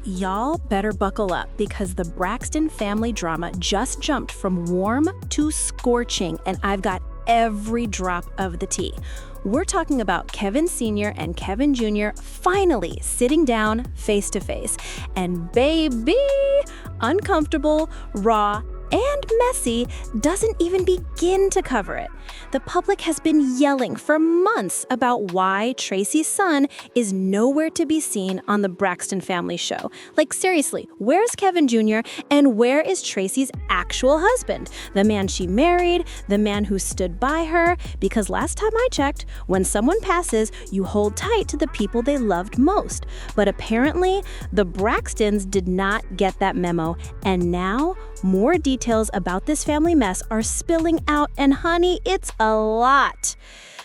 Y'all better buckle up because the Braxton family drama just jumped from warm to scorching, and I've got every drop of the tea. We're talking about Kevin Sr. and Kevin Jr. finally sitting down face to face. And baby, uncomfortable, raw, and messy doesn't even begin to cover it. The public has been yelling for months about why Traci's son is nowhere to be seen on the Braxton family show. Like, seriously, where's Kevin Jr. and where is Traci's actual husband? The man she married, the man who stood by her? Because last time I checked, when someone passes, you hold tight to the people they loved most. But apparently, the Braxtons did not get that memo, and now more details about this family mess are spilling out, and honey, it's a lot.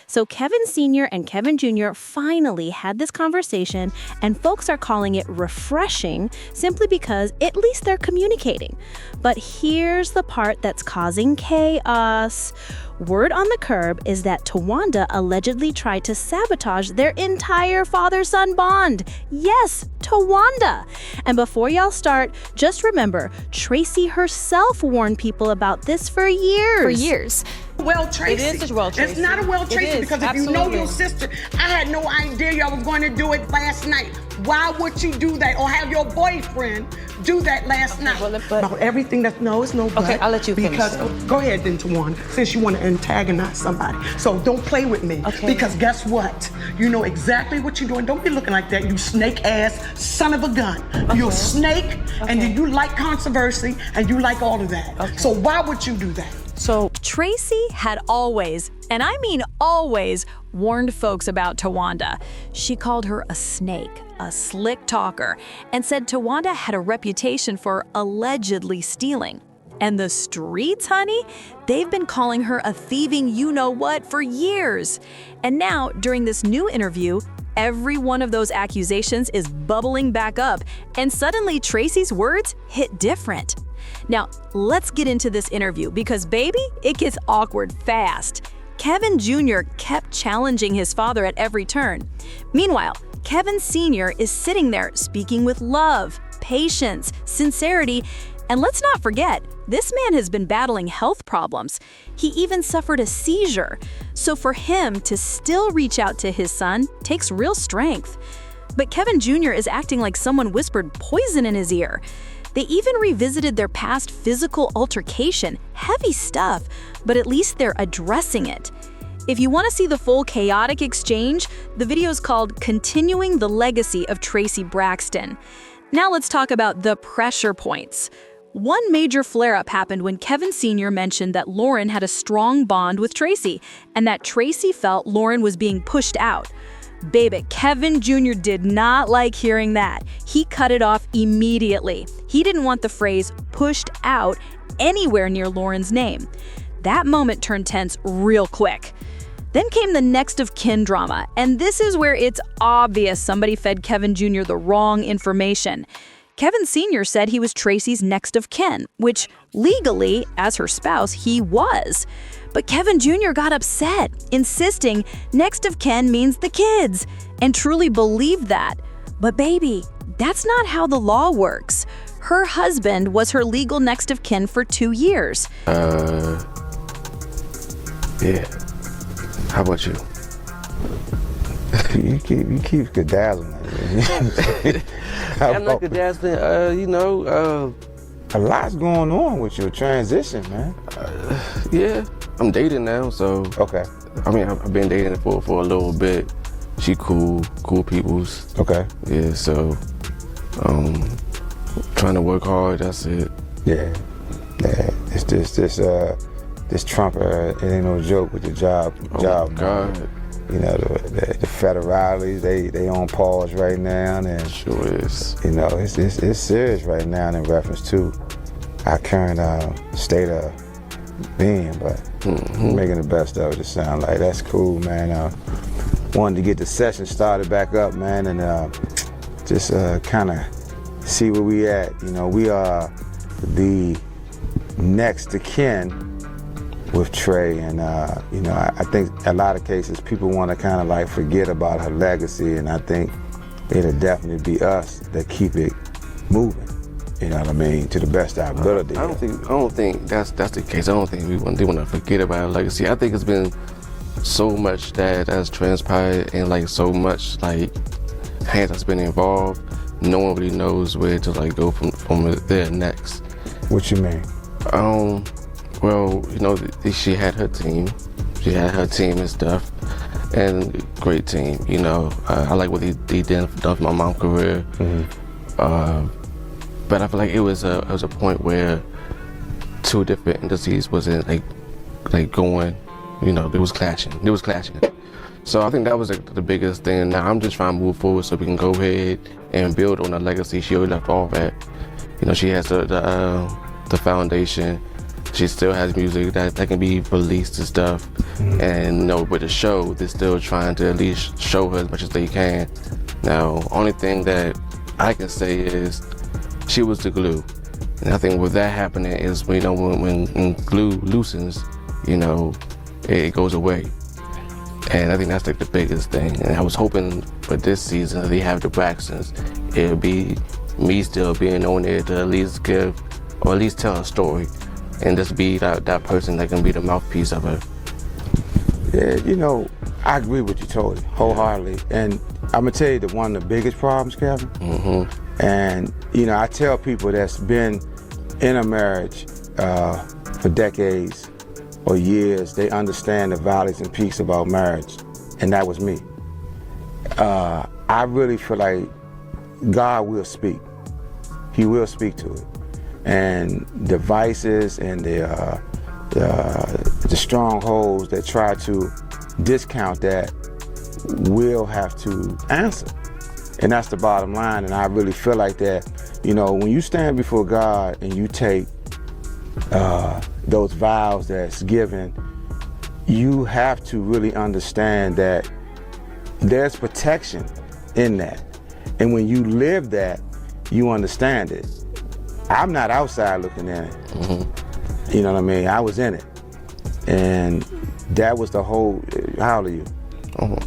So Kevin Sr. and Kevin Jr. finally had this conversation, and folks are calling it refreshing simply because at least they're communicating. But here's the part that's causing chaos. Word on the curb is that Towanda allegedly tried to sabotage their entire father-son bond. Yes, Towanda. And before y'all start, just remember, Traci herself warned people about this for years. For years. Well, Traci. It is well, Traci. It's not a well, Traci, because if you know your sister, I had no idea y'all was going to do it last night. Why would you do that, or have your boyfriend do that last night? Well, About everything it's no but. Okay, I'll let you finish. Because, go ahead then, Towanda, since you want to antagonize somebody. So don't play with me. Okay. Because guess what? You know exactly what you're doing. Don't be looking like that, you snake-ass son of a gun. Okay. You're a snake, and then you like controversy, and you like all of that. Okay. So why would you do that? So Traci had always, and I mean always, warned folks about Towanda. She called her a snake, a slick talker, and said Towanda had a reputation for allegedly stealing. And the streets, honey, they've been calling her a thieving you-know-what for years. And now, during this new interview, every one of those accusations is bubbling back up, and suddenly Traci's words hit different. Now, let's get into this interview because, baby, it gets awkward fast. Kevin Jr. kept challenging his father at every turn. Meanwhile, Kevin Sr. is sitting there speaking with love, patience, sincerity, and let's not forget, this man has been battling health problems. He even suffered a seizure. So for him to still reach out to his son takes real strength. But Kevin Jr. is acting like someone whispered poison in his ear. They even revisited their past physical altercation, heavy stuff, but at least they're addressing it. If you want to see the full chaotic exchange, the video is called Continuing the Legacy of Traci Braxton. Now let's talk about the pressure points. One major flare-up happened when Kevin Sr. mentioned that Lauren had a strong bond with Traci, and that Traci felt Lauren was being pushed out. Baby, Kevin Jr. did not like hearing that. He cut it off immediately. He didn't want the phrase pushed out anywhere near Lauren's name. That moment turned tense real quick. Then came the next of kin drama, and this is where it's obvious somebody fed Kevin Jr. the wrong information. Kevin Sr. said he was Traci's next of kin, which legally, as her spouse, he was. But Kevin Jr. got upset, insisting next of kin means the kids, and truly believed that. But baby, that's not how the law works. Her husband was her legal next of kin for 2 years. Yeah. How about you? You keep bedazzling that. I'm not bedazzling, a lot's going on with your transition, man. Yeah, I'm dating now, so. Okay. I mean, I've been dating for a little bit. She cool peoples. Okay. Yeah, so, trying to work hard, that's it. Yeah. It's this Trump, it ain't no joke with the job. Oh my God. You know, the federales, they on pause right now, and Sure is. you know, it's serious right now in reference to our current state of being, but we're making the best of it. It sounds like that's cool, man. Wanted to get the session started back up, man, and just kind of see where we at. You know, we are the next to kin with Trey, and you know, I think a lot of cases people want to kind of like forget about her legacy, and I think it'll definitely be us that keep it moving. You know what I mean? To the best of our ability. I don't think that's the case. I don't think they want to forget about our legacy. I think it's been so much that has transpired and like so much like hands that's been involved. No one really knows where to like go from there next. What you mean? Well, you know, she had her team. She had her team and stuff, and great team. You know, I like what they done for my mom's career. But I feel like it was a point where two different entities wasn't like going. You know, it was clashing. So I think that was the biggest thing. Now I'm just trying to move forward so we can go ahead and build on the legacy she already left off at. You know, she has the foundation. She still has music that can be released and stuff. And you know, with the show, they're still trying to at least show her as much as they can. Now, only thing that I can say is she was the glue. And I think with that happening is, you know, when glue loosens, you know, it goes away. And I think that's like the biggest thing. And I was hoping for this season that they have the Braxtons. It'll be me still being on there to at least give, or at least tell a story. And just be that person that can be the mouthpiece of her. Yeah, you know, I agree with you totally, wholeheartedly. And I'm gonna tell you that one of the biggest problems, Kevin, and you know, I tell people that's been in a marriage for decades or years, they understand the valleys and peaks about marriage, and that was me. I really feel like God will speak. He will speak to it. And the vices and the strongholds that try to discount that will have to answer. And that's the bottom line. And I really feel like that, you know, when you stand before God and you take those vows that's given, you have to really understand that there's protection in that. And when you live that, you understand it. I'm not outside looking at it. You know what I mean? I was in it. And that was the whole, how old are you?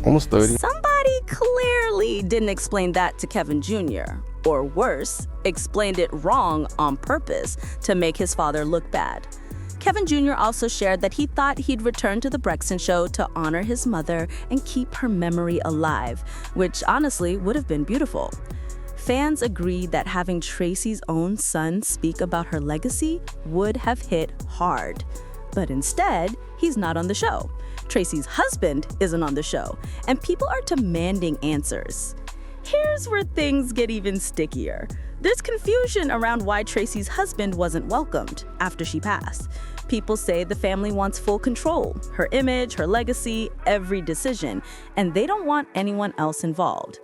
Almost 30. Somebody clearly didn't explain that to Kevin Jr. Or worse, explained it wrong on purpose to make his father look bad. Kevin Jr. also shared that he thought he'd return to the Braxton show to honor his mother and keep her memory alive, which honestly would have been beautiful. Fans agreed that having Traci's own son speak about her legacy would have hit hard. But instead, he's not on the show. Traci's husband isn't on the show, and people are demanding answers. Here's where things get even stickier. There's confusion around why Traci's husband wasn't welcomed after she passed. People say the family wants full control, her image, her legacy, every decision, and they don't want anyone else involved.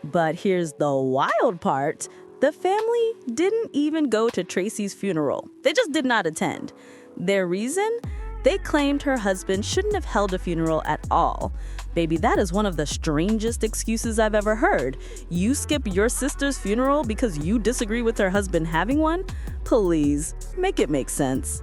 But here's the wild part. The family didn't even go to Traci's funeral. They just did not attend. Their reason? They claimed her husband shouldn't have held a funeral at all. Baby, that is one of the strangest excuses I've ever heard. You skip your sister's funeral because you disagree with her husband having one? Please, make it make sense.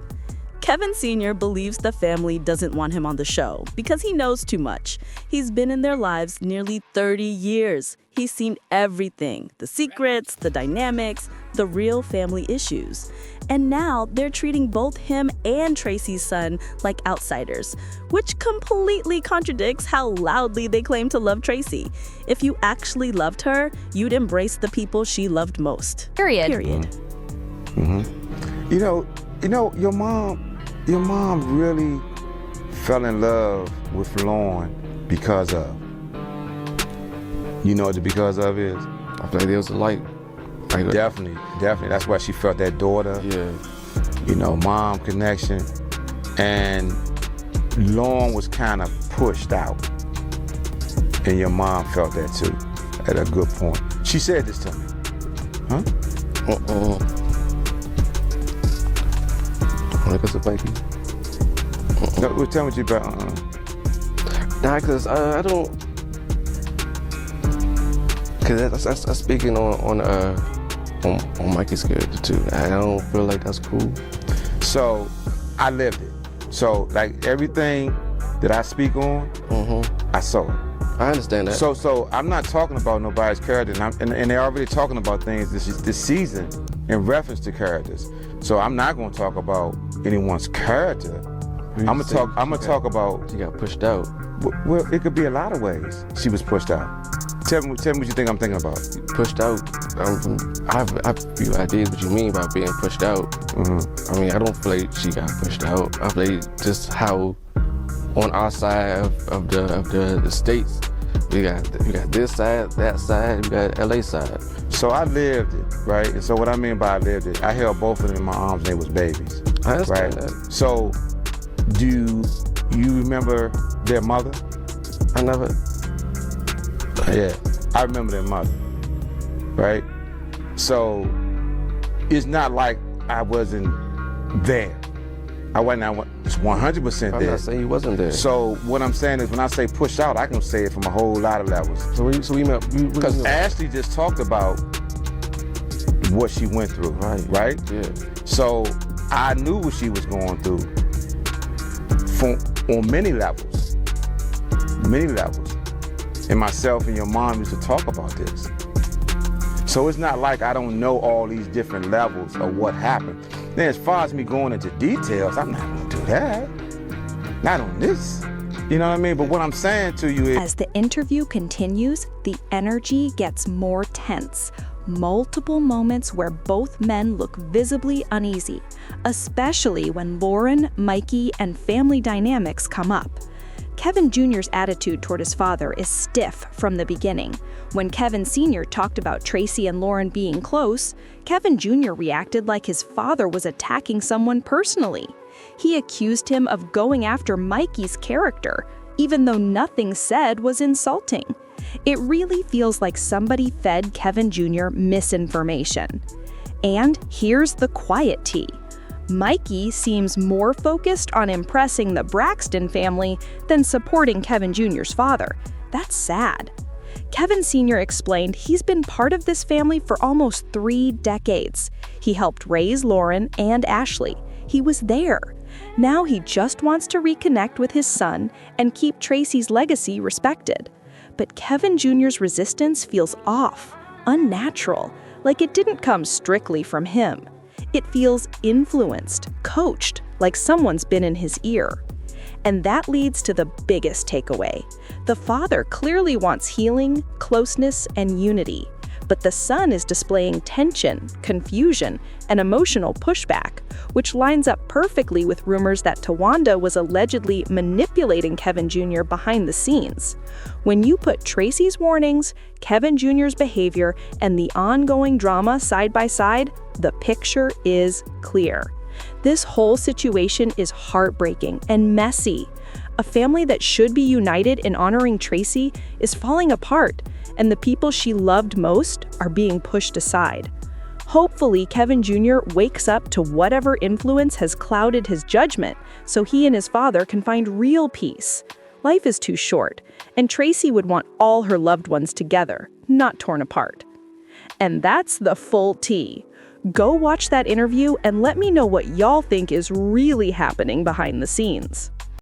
Kevin Sr. believes the family doesn't want him on the show because he knows too much. He's been in their lives nearly 30 years. He's seen everything, the secrets, the dynamics, the real family issues. And now they're treating both him and Traci's son like outsiders, which completely contradicts how loudly they claim to love Traci. If you actually loved her, you'd embrace the people she loved most. Period. You know, your mom really fell in love with Lauren because of. You know what the because of is? I feel like there was a light. Definitely. That's why she felt that daughter. Yeah. You know, mom connection. And Lauren was kind of pushed out. And your mom felt that too, at a good point. She said this to me. Huh? Because of baby. No, tell me what you about. Nah, because I don't. Because that's speaking on Mikey's character too. I don't feel like that's cool. So I lived it. So like everything that I speak on, I saw it. I understand that. So I'm not talking about nobody's character, and they're already talking about things this season in reference to characters. So I'm not going to talk about anyone's character. I'm gonna talk about. She got pushed out. Well, it could be a lot of ways she was pushed out. Tell me what you think I'm thinking about. Pushed out. I have a few ideas what you mean by being pushed out. Mm-hmm. I mean, I don't feel like she got pushed out. I feel like just how on our side of the states, we got this side, that side, we got LA side. So I lived it, right? And so what I mean by I lived it, I held both of them in my arms and they was babies. I understand right? that. So do you remember their mother? I never. Yeah, I remember their mother, right? So it's not like I wasn't there. I wasn't 100% there. I'm not saying you wasn't there. So what I'm saying is when I say push out, I can say it from a whole lot of levels. So we met. Because Ashley just talked about what she went through, right? Yeah. So I knew what she was going through on many levels. And myself and your mom used to talk about this. So it's not like I don't know all these different levels of what happened. Then as far as me going into details, I'm not gonna do that. Not on this. You know what I mean? But what I'm saying to you is... As the interview continues, the energy gets more tense. Multiple moments where both men look visibly uneasy, especially when Lauren, Mikey, and family dynamics come up. Kevin Jr.'s attitude toward his father is stiff from the beginning. When Kevin Sr. talked about Traci and Lauren being close, Kevin Jr. reacted like his father was attacking someone personally. He accused him of going after Mikey's character, even though nothing said was insulting. It really feels like somebody fed Kevin Jr. misinformation. And here's the quiet tea. Mikey seems more focused on impressing the Braxton family than supporting Kevin Jr.'s father. That's sad. Kevin Sr. explained he's been part of this family for almost 3 decades. He helped raise Lauren and Ashley. He was there. Now he just wants to reconnect with his son and keep Traci's legacy respected. But Kevin Jr.'s resistance feels off, unnatural, like it didn't come strictly from him. It feels influenced, coached, like someone's been in his ear. And that leads to the biggest takeaway. The father clearly wants healing, closeness, and unity, but the son is displaying tension, confusion, and emotional pushback, which lines up perfectly with rumors that Towanda was allegedly manipulating Kevin Jr. behind the scenes. When you put Traci's warnings, Kevin Jr.'s behavior, and the ongoing drama side by side, the picture is clear. This whole situation is heartbreaking and messy. A family that should be united in honoring Traci is falling apart, and the people she loved most are being pushed aside. Hopefully, Kevin Jr. wakes up to whatever influence has clouded his judgment so he and his father can find real peace. Life is too short, and Traci would want all her loved ones together, not torn apart. And that's the full tea. Go watch that interview and let me know what y'all think is really happening behind the scenes.